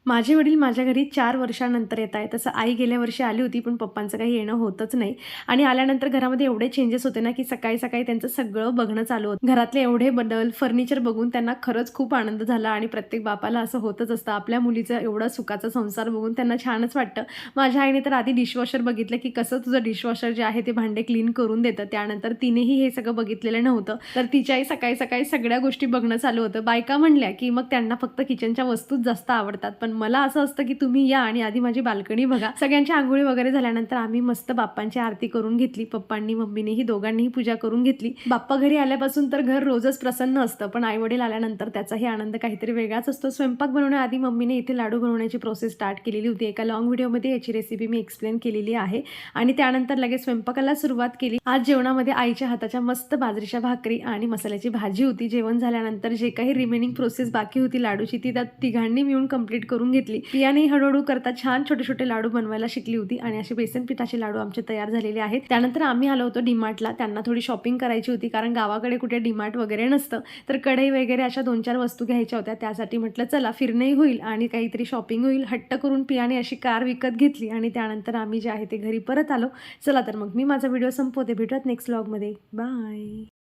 माझे वडील माझ्या घरी 4 वर्षानंतर येत आहेत. तसं आई गेल्या वर्षी आली होती, पण पप्पांचं काही येणं होतच नाही आणि आल्यानंतर घरामध्ये एवढे चेंजेस होते ना, की सकाळी-सकाळी त्यांचं सगळं बघणं चालू होतं. घरातले एवढे बदल, फर्निचर बघून त्यांना खरंच खूप आनंद झाला आणि प्रत्येक बापाला असं होतच असतं. आपल्या मुलीचा एवढा सुखाचा संसार बघून त्यांना छानच वाटतं. माझ्या आईने तर आधी डिशवॉशर बघितलं, की कसं तुझं डिशवॉशर जे आहे ते भांडे क्लीन करून देतं. त्यानंतर तिनेही हे सगळं बघितलेलं नव्हतं. तर तिची आई सकाळी-सकाळी सगळ्या गोष्टी बघणं चालू होतं. बायका म्हणल्या, की मग त्यांना फक्त किचनच्या वस्तूच जास्त आवडतात. पण मला असं असतं, की तुम्ही या आणि आधी माझी बाल्कनी बघा. सगळ्यांच्या अंघोळी वगैरे झाल्यानंतर आम्ही मस्त बाप्पांची आरती करून घेतली. पप्पांनी, मम्मीनेही दोघांनीही पूजा करून घेतली. बाप्पा घरी आल्यापासून तर घर रोजच प्रसन्न असतं, पण आई-वडील आल्यानंतर त्याचाही आनंद काहीतरी वेगळाच असतो. स्वयंपाक बनवण्याआधी मम्मीने इथे लाडू बनवण्याची प्रोसेस स्टार्ट केलेली होती. एका लाँग व्हिडिओमध्ये याची रेसिपी मी एक्सप्लेन केलेली आहे आणि त्यानंतर लगेच स्वयंपाकाला सुरुवात केली. आज जेवणामध्ये आईच्या हाताच्या मस्त बाजरीच्या भाकरी आणि मसाल्याची भाजी होती. जेवण झाल्यानंतर जे काही रिमेनिंग प्रोसेस बाकी होती लाडूची, ती त्या तिघांनी मिळून कंप्लीट करून घेतली. पियाने हळूहळू करता छान छोटे-छोटे लाडू बनवायला शिकली होती आणि असे बेसन पिठाचे लाडू आमचे तयार झालेले आहेत. त्यानंतर आम्ही आलो होतो डीमार्टला. त्यांना थोडी शॉपिंग करायची होती, कारण गावाकडे कुठे डीमार्ट वगैरे नसतं. तर कढई वगैरे अशा 2-4 वस्तू घ्यायच्या होत्या. त्यासाठी म्हटलं चला फिरणंही होईल आणि काहीतरी शॉपिंग होईल. हट्ट करून पियाने अशी कार विकत घेतली आणि त्यानंतर आम्ही जे आहे ते घरी परत आलो. चला तर मग मी माझा व्हिडिओ संपवते. भेटूयात नेक्स्ट व्लॉगमध्ये. बाय.